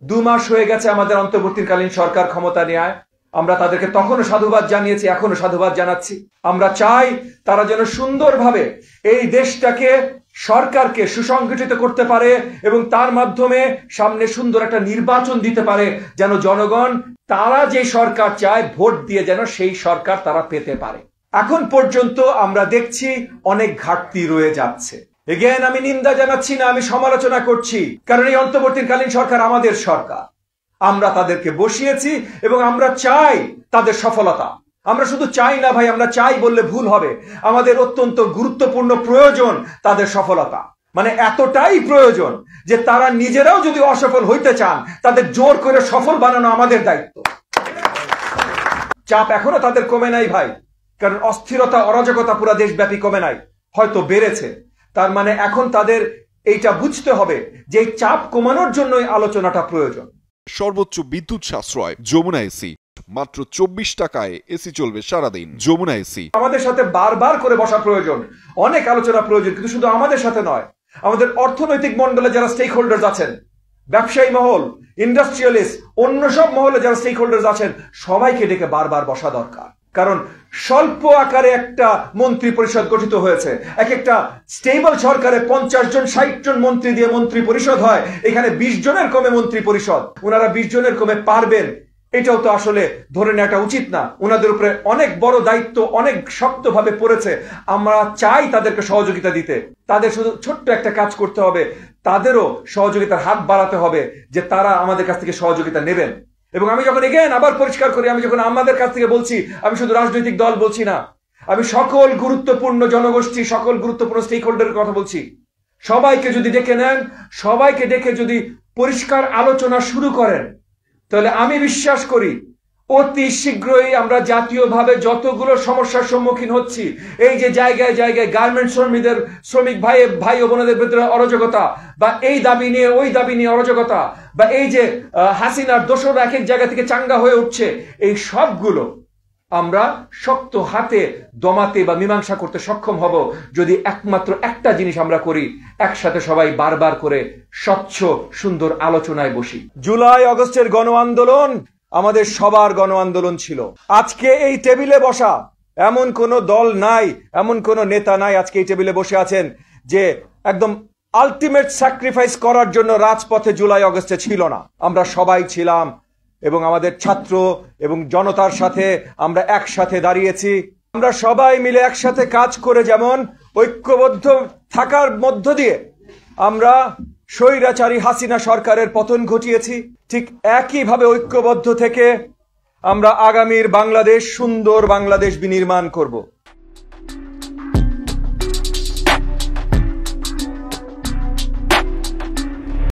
2 মাস হয়ে গেছে আমাদের অন্তর্বর্তীকালীন সরকার ক্ষমতা নেয়। আমরা তাদেরকে তখনও সাধুবাদ জানিয়েছি, এখনো সাধুবাদ জানাচ্ছি। আমরা চাই তারা যেন সুন্দরভাবে এই দেশটাকে, সরকারকে সুসংগঠিত করতে পারে এবং তার মাধ্যমে সামনে সুন্দর একটা নির্বাচন দিতে পারে, যেন জনগণ তারা যে সরকার চায় ভোট দিয়ে যেন সেই সরকার তারা পেতে পারে। এখন পর্যন্ত আমরা দেখছি অনেক ঘাটতি রয়ে যাচ্ছে। এগেন আমি নিন্দা জানাচ্ছি না, আমি সমালোচনা করছি, কারণ এই অন্তর্বর্তীকালীন সরকার আমাদের সরকার। আমরা তাদেরকে বসিয়েছি এবং আমরা চাই তাদের সফলতা। আমরা শুধু চাই না ভাই, আমরা চাই বললে ভুল হবে, আমাদের অত্যন্ত গুরুত্বপূর্ণ প্রয়োজন তাদের সফলতা। মানে এতটাই প্রয়োজন যে তারা নিজেরাও যদি অসফল হইতে চান, তাদের জোর করে সফল বানানো আমাদের দায়িত্ব। চাপ এখনো তাদের কমে নাই ভাই, কারণ অস্থিরতা, অরাজকতা পুরো দেশব্যাপী কমে নাই, হয়তো বেড়েছে। তার মানে এখন তাদের এইটা বুঝতে হবে যে চাপ কমানোর জন্যই আলোচনাটা প্রয়োজন। সর্বোচ্চ বিদ্যুৎ সাশ্রয় যমুনা এসি, মাত্র 24 টাকায় এসি চলবে সারাদিন। যমুনা এসি। আমাদের সাথে বারবার করে বসা প্রয়োজন, অনেক আলোচনা প্রয়োজন, কিন্তু শুধু আমাদের সাথে নয়, আমাদের অর্থনৈতিক মন্ডলে যারা স্টেক হোল্ডার্স আছেন, ব্যবসায়ী মহল, ইন্ডাস্ট্রিয়ালিস্ট, অন্য সব মহলে যারা স্টেক হোল্ডার্স আছেন, সবাইকে ডেকে বারবার বসা দরকার। কারণ স্বল্প আকারে একটা মন্ত্রী পরিষদ গঠিত হয়েছে। একটা স্টেবল সরকারে 50 জন 60 জন মন্ত্রী দিয়ে মন্ত্রী পরিষদ হয়, এখানে 20 জনের কমে মন্ত্রী পরিষদ। ওনারা 20 জনের কমে পারবেন এটাও তো আসলে ধরে নেওয়াটা উচিত না। ওনাদের উপরে অনেক বড় দায়িত্ব অনেক শক্তভাবে পড়েছে। আমরা চাই তাদেরকে সহযোগিতা দিতে। তাদের শুধু ছোট্ট একটা কাজ করতে হবে, তাদেরও সহযোগিতার হাত বাড়াতে হবে যে তারা আমাদের কাছ থেকে সহযোগিতা নেবেন। এবং আমি যখন আবার পরিষ্কার করি, আমি যখন আমাদের কাছ থেকে বলছি, আমি শুধু রাজনৈতিক দল বলছি না, আমি সকল গুরুত্বপূর্ণ জনগোষ্ঠী, সকল গুরুত্বপূর্ণ স্টেক হোল্ডারের কথা বলছি। সবাইকে যদি ডেকে নেন, সবাইকে ডেকে যদি পরিষ্কার আলোচনা শুরু করেন, তাহলে আমি বিশ্বাস করি অতি শীঘ্রই আমরা জাতীয়ভাবে যতগুলো সমস্যার সম্মুখীন হচ্ছি, এই যে জায়গায় জায়গায় গার্মেন্টস শ্রমিক ভাই ও বোনদের ভিতরে অরাজকতা, বা এই দাবি নিয়ে ওই দাবি নিয়ে অরাজকতা, বা এই যে হাসিনার দোসররা এক এক জায়গা থেকে চাঙ্গা হয়ে উঠছে, এই সবগুলো আমরা শক্ত হাতে দমাতে বা মীমাংসা করতে সক্ষম হব যদি একমাত্র একটা জিনিস আমরা করি, একসাথে সবাই বারবার করে স্বচ্ছ সুন্দর আলোচনায় বসি। জুলাই আগস্টের গণ আন্দোলন আমাদের সবার গণ আন্দোলন ছিল। আজকে এই টেবিলে বসা এমন কোন দল নাই, এমন কোন নেতা নাই আজকে এই টেবিলে বসে আছেন যে একদম আলটিমেট স্যাক্রিফাইস করার জন্য রাজপথে জুলাই আগস্টে ছিল না। আমরা সবাই ছিলাম এবং আমাদের ছাত্র এবং জনতার সাথে আমরা একসাথে দাঁড়িয়েছি। আমরা সবাই মিলে একসাথে কাজ করে যেমন ঐক্যবদ্ধ থাকার মধ্য দিয়ে আমরা স্বৈরাচারী হাসিনা সরকারের পতন ঘটিয়েছি, ঠিক একইভাবে ঐক্যবদ্ধ থেকে আমরা আগামীর বাংলাদেশ, সুন্দর বাংলাদেশ বিনির্মাণ করব।